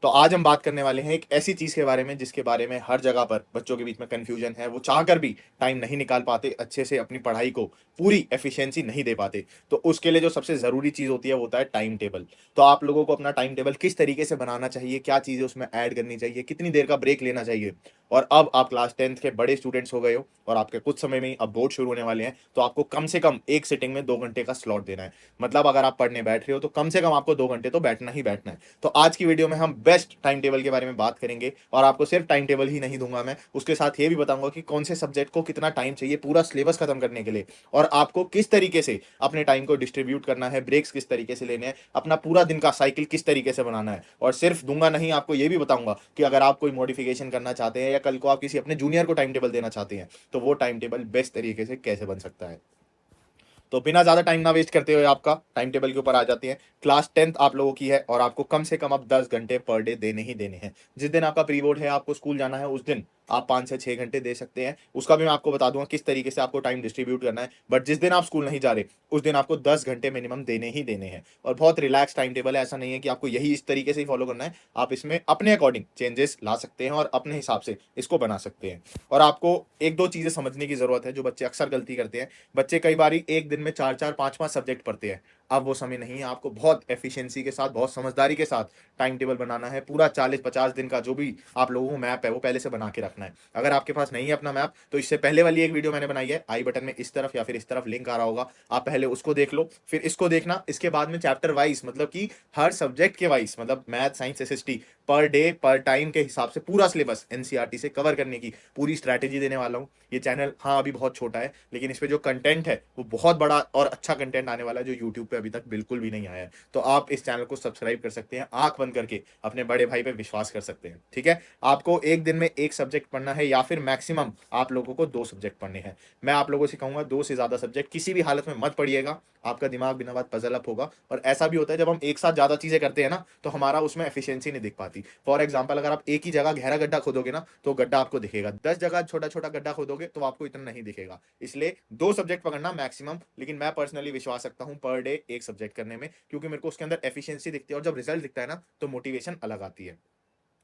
तो आज हम बात करने वाले हैं एक ऐसी चीज़ के बारे में जिसके बारे में हर जगह पर बच्चों के बीच में कन्फ्यूजन है। वो चाहकर भी टाइम नहीं निकाल पाते, अच्छे से अपनी पढ़ाई को पूरी एफिशिएंसी नहीं दे पाते। तो उसके लिए जो सबसे ज़रूरी चीज़ होती है वो होता है टाइम टेबल। तो आप लोगों को अपना टाइम टेबल किस तरीके से बनाना चाहिए, क्या चीज़ें उसमें ऐड करनी चाहिए, कितनी देर का ब्रेक लेना चाहिए। और अब आप क्लास 10th के बड़े स्टूडेंट्स हो गए हो और आपके कुछ समय में ही अब बोर्ड शुरू होने वाले हैं, तो आपको कम से कम एक सिटिंग में 2 घंटे का स्लॉट देना है। मतलब अगर आप पढ़ने बैठ रहे हो तो कम से कम आपको 2 घंटे तो बैठना ही बैठना है। तो आज की वीडियो में हम बेस्ट टाइम टेबल के बारे में बात करेंगे और आपको सिर्फ टाइम टेबल ही नहीं दूंगा, मैं उसके साथ ये भी बताऊंगा कि कौन से सब्जेक्ट को कितना टाइम चाहिए पूरा सिलेबस खत्म करने के लिए, और आपको किस तरीके से अपने टाइम को डिस्ट्रीब्यूट करना है, ब्रेक्स किस तरीके से लेने हैं, अपना पूरा दिन का साइकिल किस तरीके से बनाना है। और सिर्फ दूंगा नहीं, आपको ये भी बताऊंगा कि अगर आप कोई मॉडिफिकेशन करना चाहते हैं या कल को आप किसी अपने जूनियर को टाइम टेबल देना चाहते हैं तो वो टाइम टेबल बेस्ट तरीके से कैसे बन सकता है। तो बिना ज्यादा टाइम ना वेस्ट करते हुए आपका टाइम टेबल के ऊपर आ जाती है। क्लास 10th आप लोगों की है और आपको कम से कम अब 10 घंटे पर डे देने ही देने हैं। जिस दिन आपका प्री बोर्ड है, आपको स्कूल जाना है, उस दिन आप 5 से 6 घंटे दे सकते हैं। उसका भी मैं आपको बता दूंगा किस तरीके से आपको टाइम डिस्ट्रीब्यूट करना है। बट जिस दिन आप स्कूल नहीं जा रहे उस दिन आपको 10 घंटे मिनिमम देने ही देने हैं। और बहुत रिलैक्स टाइम टेबल है, ऐसा नहीं है कि आपको यही इस तरीके से ही फॉलो करना है। आप इसमें अपने अकॉर्डिंग चेंजेस ला सकते हैं और अपने हिसाब से इसको बना सकते हैं। और आपको एक दो चीजें समझने की जरूरत है जो बच्चे अक्सर गलती करते हैं। बच्चे कई बार एक दिन में चार चार पांच पांच सब्जेक्ट पढ़ते हैं। अब वो समय नहीं है, आपको बहुत एफिशिएंसी के साथ, बहुत समझदारी के साथ टाइम टेबल बनाना है। पूरा 40-50 दिन का जो भी आप लोगों को मैप है वो पहले से बना के रखना है। अगर आपके पास नहीं है अपना मैप तो इससे पहले वाली एक वीडियो मैंने बनाई है, आई बटन में इस तरफ या फिर इस तरफ लिंक आ रहा होगा, आप पहले उसको देख लो, फिर इसको देखना। इसके बाद में चैप्टर वाइज, मतलब कि हर सब्जेक्ट के वाइज, मतलब math, science, SST, per day पर टाइम के हिसाब से पूरा सिलेबस एनसीईआरटी से कवर करने की पूरी स्ट्रैटेजी देने वाला हूँ। ये चैनल हाँ अभी बहुत छोटा है, लेकिन इस पे जो कंटेंट है वो बहुत बड़ा और अच्छा कंटेंट आने वाला है जो यूट्यूब पे अभी तक बिल्कुल भी नहीं आया है। तो आप इस चैनल को सब्सक्राइब कर सकते हैं, आंख बंद करके अपने बड़े भाई पे विश्वास कर सकते हैं। ठीक है, आपको एक दिन में एक सब्जेक्ट पढ़ना है या फिर मैक्सिमम आप लोगों को 2 सब्जेक्ट पढ़ने हैं। मैं आप लोगों से कहूंगा 2 से ज्यादा सब्जेक्ट किसी भी हालत में मत पढ़िएगा, आपका दिमाग बिना बात पजल अप होगा। और ऐसा भी होता है जब हम एक साथ ज्यादा चीजें करते हैं ना तो हमारा उसमें एफिशिएंसी नहीं दिख पाती। फॉर एग्जाम्पल, अगर आप एक ही जगह गहरा गड्ढा खोदोगे ना तो गड्ढा आपको दिखेगा, 10 जगह छोटा छोटा गड्ढा खोदोगे तो आपको इतना नहीं दिखेगा। इसलिए 2 सब्जेक्ट पकड़ना मैक्सिमम, लेकिन मैं पर्सनली विश्वास रखता हूं पर डे एक सब्जेक्ट करने में, क्योंकि मेरे को उसके अंदर एफिशिएंसी दिखती है और जब रिजल्ट दिखता है ना तो मोटिवेशन अलग आती है।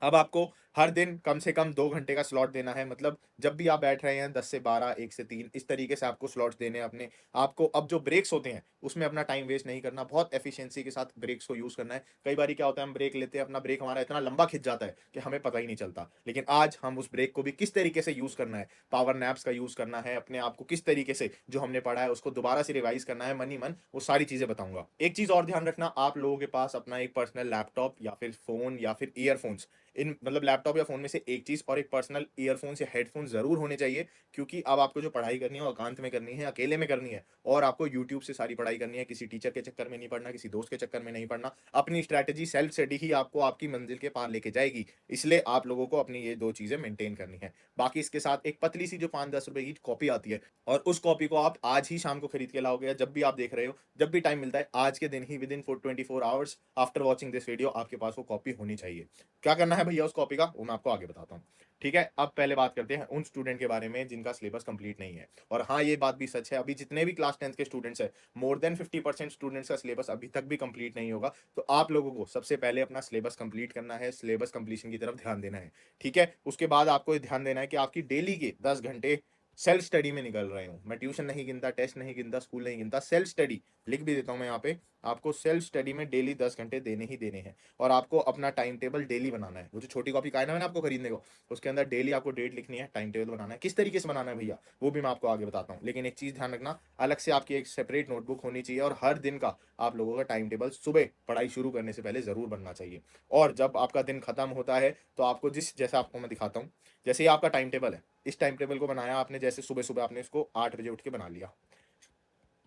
अब आपको हर दिन कम से कम 2 घंटे का स्लॉट देना है। मतलब जब भी आप बैठ रहे हैं 10 से 12, 1 से 3, इस तरीके से आपको स्लॉट्स देने हैं अपने। आपको अब जो ब्रेक्स होते हैं उसमें अपना टाइम वेस्ट नहीं करना, बहुत एफिशिएंसी के साथ ब्रेक्स को यूज करना है। कई बार क्या होता है, हम ब्रेक लेते हैं, अपना ब्रेक हमारा इतना लंबा खिंच जाता है कि हमें पता ही नहीं चलता। लेकिन आज हम उस ब्रेक को भी किस तरीके से यूज करना है, पावर नैप्स का यूज करना है, अपने आप को किस तरीके से जो हमने पढ़ा है उसको दोबारा से रिवाइज करना है मन ही मन, वो सारी चीजें बताऊंगा। एक चीज और ध्यान रखना, आप लोगों के पास अपना एक पर्सनल लैपटॉप या फिर फोन या फिर ईयरफोन्स, इन मतलब लैपटॉप या फोन में से एक चीज, और एक पर्सनल ईयरफोन्स या हेडफोन्स जरूर होने चाहिए। क्योंकि अब आपको जो पढ़ाई करनी है वो एकांत में करनी है, अकेले में करनी है, और आपको यूट्यूब से सारी पढ़ाई करनी है। किसी टीचर के चक्कर में नहीं पढ़ना, किसी दोस्त के चक्कर में नहीं पढ़ना। अपनी स्ट्रैटेजी सेल्फ स्टडी ही आपको आपकी मंजिल के पार लेके जाएगी। इसलिए आप लोगों को अपनी ये दो चीजें मेंटेन करनी है। बाकी इसके साथ एक पतली सी जो 5-10 रुपए की कॉपी आती है, और उस कॉपी को आप आज ही शाम को खरीद के लाओगे, या जब भी आप देख रहे हो, जब भी टाइम मिलता है, आज के दिन ही, within 24 hours after watching this video, आपके पास वो कॉपी होनी चाहिए। क्या करना है भैया उस कॉपी का वो मैं आपको आगे बताता हूँ। ठीक है, अब पहले बात करते हैं उन स्टूडेंट के बारे में जिनका सिलेबस कंप्लीट नहीं है। और हाँ, ये बात भी सच है, अभी जितने भी क्लास 10th के स्टूडेंट्स हैं, मोर देन 50% स्टूडेंट्स का सिलेबस अभी तक भी कंप्लीट नहीं होगा। तो आप लोगों को सबसे पहले अपना सिलेबस कंप्लीट करना है, सिलेबस कंप्लीशन की तरफ ध्यान देना है। ठीक है, उसके बाद आपको ये ध्यान देना है कि आपकी डेली के 10 घंटे सेल्फ स्टडी में निकल रहे हूँ। मैं ट्यूशन नहीं गिनता, टेस्ट नहीं गिनता, स्कूल नहीं गिनता, सेल्फ स्टडी लिख भी देता हूँ मैं यहाँ पे। आपको सेल्फ स्टडी में डेली 10 घंटे देने ही देने हैं। और आपको अपना टाइम टेबल डेली बनाना है। वो जो छोटी कॉपी का है ना मैंने आपको खरीदने को, उसके अंदर डेली आपको डेट लिखनी है, टाइम टेबल बनाना है। किस तरीके से बनाना है भैया वो भी मैं आपको आगे बताता हूँ। लेकिन एक चीज ध्यान रखना, अलग से आपकी एक सेपरेट नोटबुक होनी चाहिए, और हर दिन का आप लोगों का टाइम टेबल सुबह पढ़ाई शुरू करने से पहले जरूर बनना चाहिए। और जब आपका दिन खत्म होता है तो आपको जिस, जैसा आपको मैं दिखाता हूँ, जैसे ये आपका टाइम टेबल है, इस टाइम टेबल को बनाया आपने, जैसे सुबह सुबह आपने इसको 8 बजे उठ के बना लिया।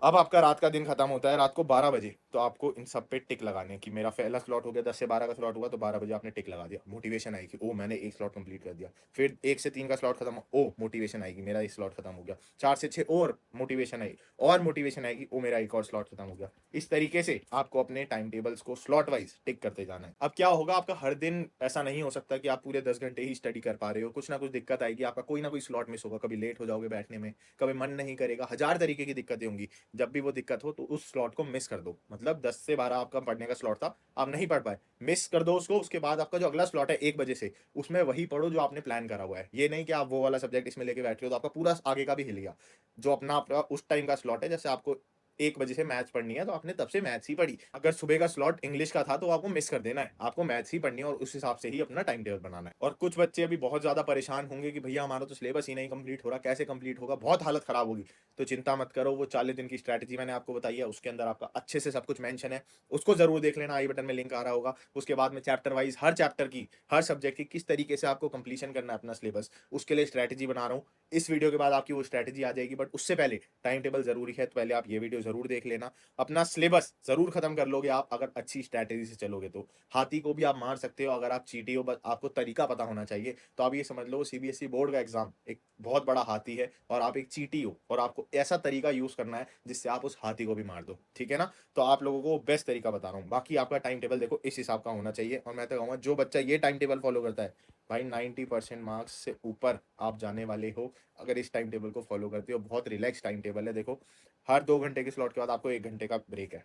अब आपका रात का दिन खत्म होता है रात को 12 बजे, तो आपको इन सब पे टिक लगाने कि मेरा पहला स्लॉट हो गया, 10 से 12 का स्लॉट हुआ तो 12 बजे आपने टिक लगा दिया। मोटिवेशन आएगी, ओ मैंने एक स्लॉट कंप्लीट कर दिया। फिर 1 से 3 का स्लॉट खत्म, ओ मोटिवेशन आएगी, मेरा एक स्लॉट खत्म हो गया। 4 से 6 और मोटिवेशन आई, और मोटिवेशन आएगी, ओ मेरा एक और स्लॉट खत्म हो गया। इस तरीके से आपको अपने टाइम टेबल्स को स्लॉट वाइज टिक करते जाना है। अब क्या होगा, आपका हर दिन ऐसा नहीं हो सकता कि आप पूरे 10 घंटे ही स्टडी कर पा रहे हो। कुछ ना कुछ दिक्कत आएगी, आपका कोई ना कोई स्लॉट मिस होगा, कभी लेट हो जाओगे बैठने में, कभी मन नहीं करेगा, हजार तरीके की दिक्कतें होंगी। जब भी वो दिक्कत हो तो उस स्लॉट को मिस कर दो। मतलब 10 से 12 आपका पढ़ने का स्लॉट था, आप नहीं पढ़ पाए, मिस कर दो उसको। उसके बाद आपका जो अगला स्लॉट है 1 बजे से, उसमें वही पढ़ो जो आपने प्लान करा हुआ है। ये नहीं कि आप वो वाला सब्जेक्ट इसमें लेके बैठ रहे हो तो आपका पूरा आगे का भी हिल गया। जो अपना आपका उस टाइम का स्लॉट है, जैसे आपको 1 बजे से मैथ्स पढ़नी है तो आपने तब से मैथ्स ही पढ़ी। अगर सुबह का स्लॉट इंग्लिश का था तो आपको मिस कर देना है, आपको मैथ्स ही पढ़नी है और उस हिसाब से ही अपना टाइम टेबल बनाना है। और कुछ बच्चे अभी बहुत ज़्यादा परेशान होंगे कि भैया हमारा तो सिलेबस ही नहीं कंप्लीट हो रहा, कैसे कंप्लीट होगा, बहुत हालत खराब होगी। तो चिंता मत करो, वो 40 दिन की स्ट्रैटेजी मैंने आपको बताई है, उसके अंदर आपका अच्छे से सब कुछ मेंशन है, उसको जरूर देख लेना, आई बटन में लिंक आ रहा होगा। उसके बाद में चैप्टर वाइज हर चैप्टर की, हर सब्जेक्ट की किस तरीके से आपको कंप्लीशन करना है अपना सिलेबस, उसके लिए स्ट्रैटेजी बना रहा हूँ। इस वीडियो के बाद आपकी वो स्ट्रैटेजी आ जाएगी, बट उससे पहले टाइम टेबल जरूरी है, तो पहले आप ये वीडियो जरूर देख लेना। अपना सिलेबस जरूर खत्म कर लोगे आप अगर अच्छी स्ट्रैटेजी से चलोगे तो। हाथी को भी आप मार सकते हो अगर आप चीटी हो, बस आपको तरीका पता होना चाहिए। तो आप ये समझ लो सीबीएसई बोर्ड का एग्जाम एक बहुत बड़ा हाथी है और आप एक चीटी हो, और आपको ऐसा तरीका यूज करना है जिससे आप उस हाथी को भी मार दो, ठीक है ना। तो आप लोगों को बेस्ट तरीका बता रहा हूँ। बाकी आपका टाइम टेबल देखो इस हिसाब का होना चाहिए, और मैं तो कहूँगा जो बच्चा ये टाइम टेबल फॉलो करता है भाई 90% मार्क्स से ऊपर आप जाने वाले हो अगर इस टाइम टेबल को फॉलो करते हो। बहुत रिलैक्स टाइम टेबल है। देखो हर 2 घंटे के स्लॉट के बाद आपको 1 घंटे का ब्रेक है,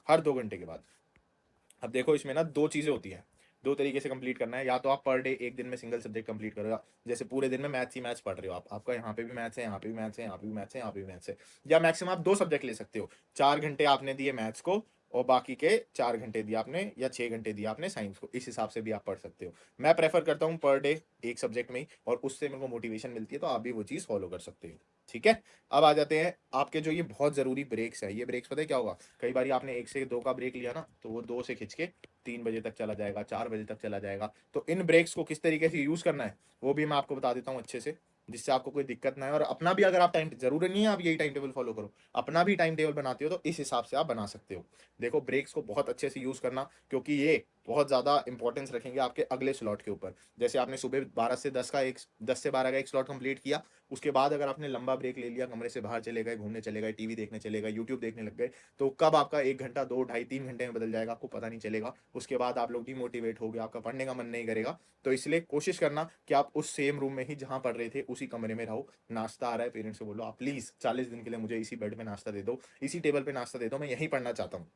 हर 2 घंटे के बाद। अब देखो इसमें ना दो चीजें होती हैं, दो तरीके से कंप्लीट करना है। या तो आप पर डे एक दिन में सिंगल सब्जेक्ट कंप्लीट करोगे, जैसे पूरे दिन में मैथ्स ही मैथ्स पढ़ रहे हो आप, आपका यहाँ पे भी मैथ्स है, यहाँ पे भी मैथ्स है, यहाँ पे भी मैथ्स है, यहाँ पे भी मैथ्स है। या मैक्सिमम आप 2 सब्जेक्ट ले सकते हो, 4 घंटे आपने दिए मैथ्स को और बाकी के 4 घंटे दिए आपने, या 6 घंटे दिए आपने साइंस को। इस हिसाब से भी आप पढ़ सकते हो। मैं प्रेफर करता हूँ पर डे एक सब्जेक्ट में ही, और उससे मेरे को मोटिवेशन मिलती है, तो आप भी वो चीज़ फॉलो कर सकते हो, ठीक है। अब आ जाते हैं आपके जो ये बहुत ज़रूरी ब्रेक्स है। ये ब्रेक्स पता है क्या होगा, कई बार आपने 1 से 2 का ब्रेक लिया ना, तो वो 2 से खिंच के 3 बजे तक चला जाएगा, 4 बजे तक चला जाएगा। तो इन ब्रेक्स को किस तरीके से यूज़ करना है वो भी मैं आपको बता देता हूँ अच्छे से, जिससे आपको कोई दिक्कत ना है। और अपना भी अगर आप टाइम, जरूरी नहीं है आप यही टाइम टेबल फॉलो करो, अपना भी टाइम टेबल बनाते हो तो इस हिसाब से आप बना सकते हो। देखो ब्रेक्स को बहुत अच्छे से यूज़ करना, क्योंकि ये बहुत ज़्यादा इंपॉर्टेंस रखेंगे आपके अगले स्लॉट के ऊपर। जैसे आपने सुबह 12 से 10 का एक, 10 से 12 का एक स्लॉट कंप्लीट किया, उसके बाद अगर आपने लंबा ब्रेक ले लिया, कमरे से बाहर चले गए, घूमने चले गए, टीवी देखने चले गए, यूट्यूब देखने लग गए, तो कब आपका 1 घंटा, 2, ढाई, 3 घंटे में बदल जाएगा आपको पता नहीं चलेगा। उसके बाद आप लोग डिमोटिवेट हो गए, आपका पढ़ने का मन नहीं करेगा। तो इसलिए कोशिश करना कि आप उस सेम रूम में ही जहां पढ़ रहे थे उसी कमरे में रहो। नाश्ता आ रहा है, पेरेंट्स से बोलो आप प्लीज 40 दिन के लिए मुझे इसी बेड पे नाश्ता दे दो, इसी टेबल पे नाश्ता दे दो, मैं यहीं पढ़ना चाहता हूँ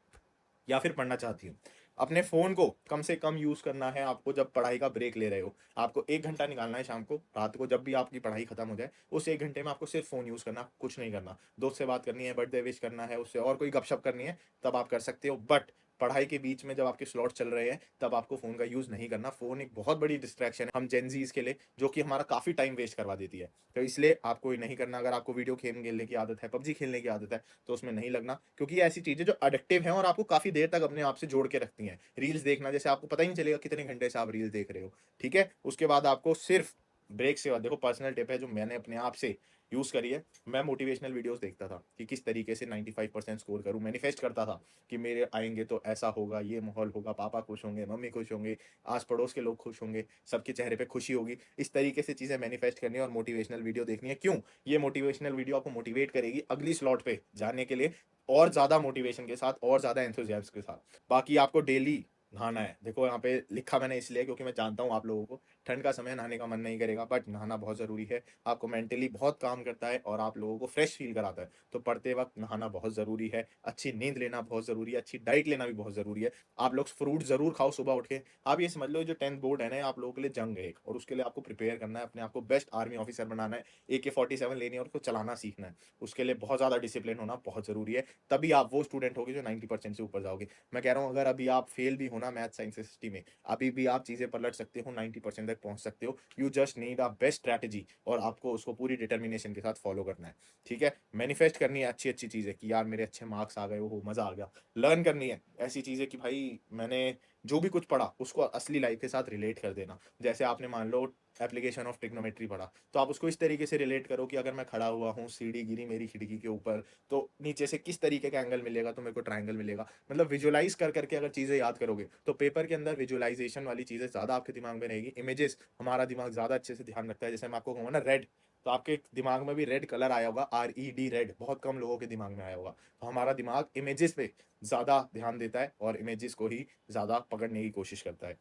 या फिर पढ़ना चाहती हूँ। अपने फ़ोन को कम से कम यूज़ करना है आपको जब पढ़ाई का ब्रेक ले रहे हो। आपको 1 घंटा निकालना है शाम को, रात को, जब भी आपकी पढ़ाई खत्म हो जाए, उस 1 घंटे में आपको सिर्फ फ़ोन यूज़ करना, कुछ नहीं करना। दोस्त से बात करनी है, बर्थडे विश करना है उससे, और कोई गपशप करनी है तब आप कर सकते हो। बट पढ़ाई के बीच में जब आपके स्लॉट चल रहे हैं तब आपको फ़ोन का यूज़ नहीं करना। फ़ोन एक बहुत बड़ी डिस्ट्रैक्शन है हम जेनजीज के लिए, जो कि हमारा काफ़ी टाइम वेस्ट करवा देती है। तो इसलिए आपको ये नहीं करना। अगर आपको वीडियो गेम खेलने की आदत है, पबजी खेलने की आदत है, तो उसमें नहीं लगना, क्योंकि ये ऐसी चीज़ें जो अडिक्टिव हैं और आपको काफ़ी देर तक अपने आप से जोड़ के रखती हैं। रील्स देखना, जैसे आपको पता ही नहीं चलेगा कितने घंटे से आप रील्स देख रहे हो, ठीक है। उसके बाद आपको सिर्फ ब्रेक से बाद, देखो पर्सनल टिप है जो मैंने अपने आप से यूज़ करी है। मैं मोटिवेशनल वीडियोस देखता था कि किस तरीके से 95% स्कोर करूं, मैनिफेस्ट करता था कि मेरे आएंगे तो ऐसा होगा, ये माहौल होगा, पापा खुश होंगे, मम्मी खुश होंगे, आस पड़ोस के लोग खुश होंगे, सबके चेहरे पे खुशी होगी। इस तरीके से चीज़ें मैनिफेस्ट करनी है और मोटिवेशनल वीडियो देखनी है। क्यों? ये मोटिवेशनल वीडियो आपको मोटिवेट करेगी अगली स्लॉट पे जाने के लिए, और ज़्यादा मोटिवेशन के साथ, और ज़्यादा एंथुजियाज्म के साथ। बाकी आपको डेली नहाना है। देखो यहाँ पे लिखा मैंने इसलिए क्योंकि मैं जानता हूँ आप लोगों को ठंड का समय नहाने का मन नहीं करेगा, बट नहाना बहुत ज़रूरी है। आपको मेंटली बहुत काम करता है और आप लोगों को फ्रेश फील कराता है। तो पढ़ते वक्त नहाना बहुत ज़रूरी है, अच्छी नींद लेना बहुत ज़रूरी है, अच्छी डाइट लेना भी बहुत ज़रूरी है। आप लोग फ्रूट ज़रूर खाओ सुबह उठ के। आप ये समझ लो जो 10th बोर्ड है ना, आप लोगों के लिए जंग है एक, और उसके लिए आपको प्रिपेयर करना है, अपने आप को बेस्ट आर्मी ऑफिसर बनाना है, AK-47 लेनी है और उसको चलाना सीखना है। उसके लिए बहुत ज़्यादा डिसिप्लिन होना बहुत ज़रूरी है। तभी आप वो स्टूडेंट होगे जो 90% से ऊपर जाओगे। मैं कह रहा हूँ अगर अभी आप फेल भी हो ना मैथ साइंस हिस्ट्री में, अभी भी आप चीज़ें पलट सकते हो, 90% तक पहुंच सकते हो। You just need a best strategy, और आपको उसको पूरी डिटर्मिनेशन के साथ फॉलो करना है, ठीक है। मैनिफेस्ट करनी है अच्छी अच्छी चीज़ें कि यार मेरे अच्छे मार्क्स आ गए, वो मज़ा आ गया। लर्न करनी है ऐसी चीज़ें कि भाई मैंने जो भी कुछ पढ़ा उसको असली लाइफ के साथ रिलेट कर देना। जैसे आपने मान लो एप्लीकेशन ऑफ ट्रिग्नोमेट्री पढ़ा, तो आप उसको इस तरीके से रिलेट करो कि अगर मैं खड़ा हुआ हूँ, सीढ़ी गिरी मेरी खिड़की के ऊपर, तो नीचे से किस तरीके का एंगल मिलेगा तो मेरे को ट्रायंगल मिलेगा। मतलब विजुअलाइज कर करके अगर चीज़ें याद करोगे तो पेपर के अंदर विजुअलाइजेशन वाली चीज़ें ज़्यादा आपके दिमाग में रहेगी। इमेजेस हमारा दिमाग ज़्यादा अच्छे से ध्यान रखता है। जैसे मैं आपको कहूँगा ना रेड, तो आपके दिमाग में भी रेड कलर आया होगा, RED रेड, बहुत कम लोगों के दिमाग में आया होगा। तो हमारा दिमाग इमेजेस पे ज़्यादा ध्यान देता है और इमेजेस को ही ज़्यादा पकड़ने की कोशिश करता है।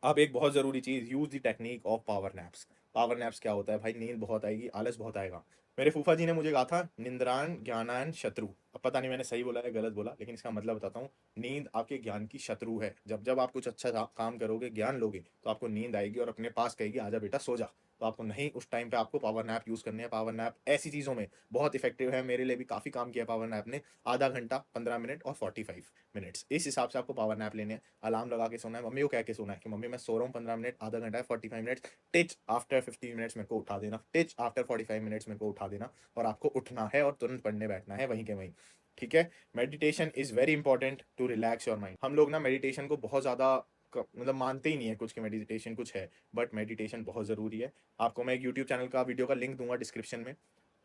अब एक बहुत ज़रूरी चीज़, use the technique of power naps. Power naps क्या होता है भाई? नींद बहुत आएगी, आलस बहुत आएगा। मेरे फूफा जी ने मुझे कहा था निंद्रान ज्ञानान शत्रु। अब पता नहीं मैंने सही बोला या गलत बोला, लेकिन इसका मतलब बताता हूँ। नींद आपके ज्ञान की शत्रु है। जब जब आप कुछ अच्छा काम करोगे, ज्ञान लोगे, तो आपको नींद आएगी और अपने पास कहेगी आजा बेटा सो जा। तो आपको नहीं, उस टाइम पे आपको पावर नैप यूज करनी है। पावर नैप ऐसी चीजों में बहुत इफेक्टिव है, मेरे लिए भी काफी काम किया पावर नैप ने। आधा घंटा, 15 मिनट और 45 मिनट्स, इस हिसाब से आपको पावर नैप लेने हैं। अलार्म लगा के सोना है, मम्मी को कह के सोना है कि मम्मी मैं सो रहा हूँ 15 मिनट, आधा घंटा है, 45 मिनट्स, टिच आफ्टर 15 मिनट्स मेरे को उठा देना, टिच आफ्टर 45 मिनट्स मेरे को उठा देना। और आपको उठना है और तुरंत पढ़ने बैठना है वहीं के वहीं। ठीक है। Meditation is very important to relax your mind. हम लोग ना मेडिटेशन को बहुत ज़्यादा मतलब मानते ही नहीं है कुछ कि मेडिटेशन कुछ है, बट मेडिटेशन बहुत ज़रूरी है। आपको मैं एक यूट्यूब चैनल का वीडियो का लिंक दूंगा डिस्क्रिप्शन में।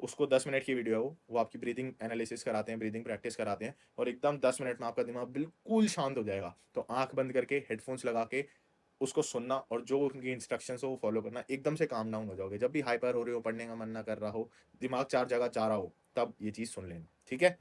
उसको 10 मिनट की वीडियो है, वो आपकी ब्रीदिंग एनालिसिस कराते हैं, ब्रीदिंग प्रैक्टिस कराते हैं, और एकदम 10 मिनट में आपका दिमाग बिल्कुल शांत हो जाएगा। तो आंख बंद करके हेडफोन्स लगा के उसको सुनना, और जो उनकी इंस्ट्रक्शंस हो वो फॉलो करना, एकदम से काम डाउन हो जाओगे। जब भी हाइपर हो रहे हो, पढ़ने का मन ना कर रहा हो, दिमाग चार जगह जा रहा हो, तब ये चीज़ सुन लेना। ठीक है।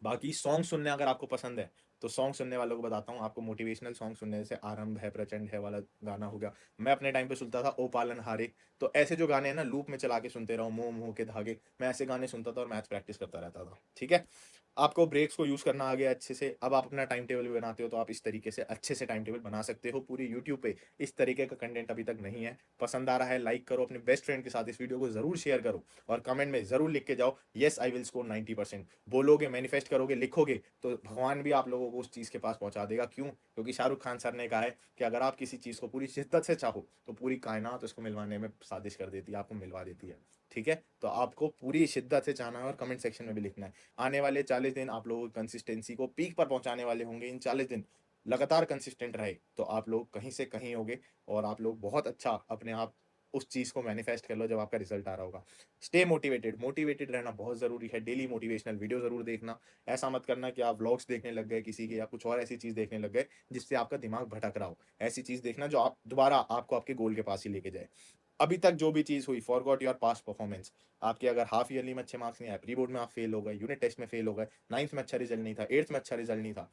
बाकी सॉन्ग सुनने अगर आपको पसंद है, तो सॉन्ग सुनने वालों को बताता हूँ। आपको मोटिवेशनल सॉन्ग सुनने से आरंभ है प्रचंड है वाला गाना हो गया, मैं अपने टाइम पे सुनता था ओ पालन हारे। तो ऐसे जो गाने हैं ना, लूप में चला के सुनते रहो, मोह मोह के धागे, मैं ऐसे गाने सुनता था और मैथ प्रैक्टिस करता रहता था। ठीक है। आपको ब्रेक्स को यूज करना आ गया अच्छे से। अब आप अपना टाइम टेबल भी बनाते हो, तो आप इस तरीके से अच्छे से टाइम टेबल बना सकते हो। पूरी यूट्यूब पे इस तरीके का कंटेंट अभी तक नहीं है। पसंद आ रहा है, लाइक करो, अपने बेस्ट फ्रेंड के साथ इस वीडियो को जरूर शेयर करो, और कमेंट में जरूर लिख के जाओ येस आई विल स्कोर 90%। बोलोगे, मैनिफेस्ट करोगे, लिखोगे, तो भगवान भी आप लोगों को उस चीज़ के पास पहुंचा देगा। क्यों? क्योंकि शाहरुख खान सर ने कहा है कि अगर आप किसी चीज़ को पूरी शिद्दत से चाहो, तो पूरी कायनात उसको मिलवाने में साजिश कर देती है, आपको मिलवा देती है। ठीक है। तो आपको पूरी शिद्दत से चाहना है, और कमेंट सेक्शन में भी लिखना है। आने वाले 40 दिन आप लोगों की कंसिस्टेंसी को पीक पर पहुंचाने वाले होंगे। इन 40 दिन लगातार कंसिस्टेंट रहे, तो आप लोग कहीं से कहीं होगे, और आप लोग बहुत अच्छा अपने आप उस चीज़ को मैनिफेस्ट कर लो जब आपका रिजल्ट आ रहा होगा। स्टे मोटिवेटेड, मोटिवेटेड रहना बहुत ज़रूरी है। डेली मोटिवेशनल वीडियो ज़रूर देखना। ऐसा मत करना कि आप व्लॉग्स देखने लग गए किसी के, या कुछ और ऐसी चीज़ देखने लग गए जिससे आपका दिमाग भटक रहा हो। ऐसी चीज़ देखना जो आप दोबारा आपको आपके गोल के पास ही लेके जाए। अभी तक जो भी चीज़ हुई, फॉरगॉट योर पास्ट परफॉर्मेंस। आपके अगर हाफ ईयरली में अच्छे मार्क्स नहीं आए, प्री बोर्ड में आप फेल हो गए, यूनिट टेस्ट में फेल हो गए, 9th में अच्छा रिजल्ट नहीं था, 8th में अच्छा रिजल्ट नहीं था,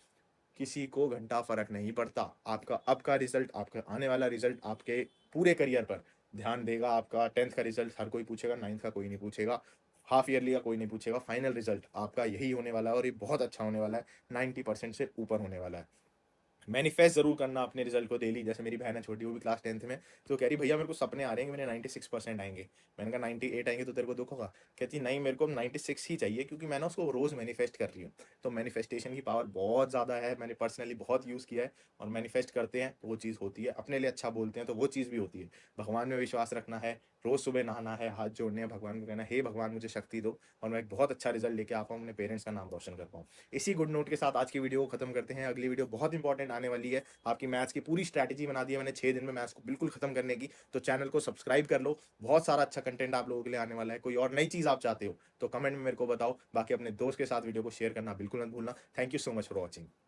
किसी को घंटा फर्क नहीं पड़ता। आपका अब का रिजल्ट, आपका आने वाला रिजल्ट आपके पूरे करियर पर ध्यान देगा। आपका 10th का रिजल्ट हर कोई पूछेगा, 9th का कोई नहीं पूछेगा, हाफ ईयरली का कोई नहीं पूछेगा। फाइनल रिजल्ट आपका यही होने वाला है, और ये बहुत अच्छा होने वाला है, 90% से ऊपर होने वाला है। मैनिफेस्ट जरूर करना अपने रिजल्ट को डेली। जैसे मेरी बहन है छोटी, वो भी क्लास 10th में, तो कह रही भैया मेरे को सपने आ रहे हैं कि मेरे 96% आएंगे। मैंने कहा 98 आएंगे तो तेरे को दुख होगा? कहती नहीं, मेरे को 96 ही चाहिए, क्योंकि मैं ना उसको रोज मैनिफेस्ट कर रही हूँ। तो मैनिफेस्टेशन की पावर बहुत ज़्यादा है, मैंने पर्सनली बहुत यूज़ किया है। और मैनिफेस्ट करते हैं तो वो चीज़ होती है, अपने लिए अच्छा बोलते हैं तो वो चीज़ भी होती है। भगवान में विश्वास रखना है, रोज सुबह नहाना है, हाथ जोड़ने हैं, भगवान को कहना हे भगवान मुझे शक्ति दो, और मैं एक बहुत अच्छा रिजल्ट लेके आ पाऊँ, अपने पेरेंट्स का नाम रोशन कर पाऊँ। इसी गुड नोट के साथ आज की वीडियो को खत्म करते हैं। अगली वीडियो बहुत इंपॉर्टेंट आने वाली है। आपकी मैथ्स की पूरी स्ट्रैटेजी बना दी है मैंने 6 दिन में मैथ्स को बिल्कुल खत्म करने की। तो चैनल को सब्सक्राइब कर लो, बहुत सारा अच्छा कंटेंट आप लोगों के लिए आने वाला है। कोई और नई चीज़ आप चाहते हो तो कमेंट में मेरे को बताओ। बाकी अपने दोस्त के साथ वीडियो को शेयर करना बिल्कुल मत भूलना। Thank you so much for watching.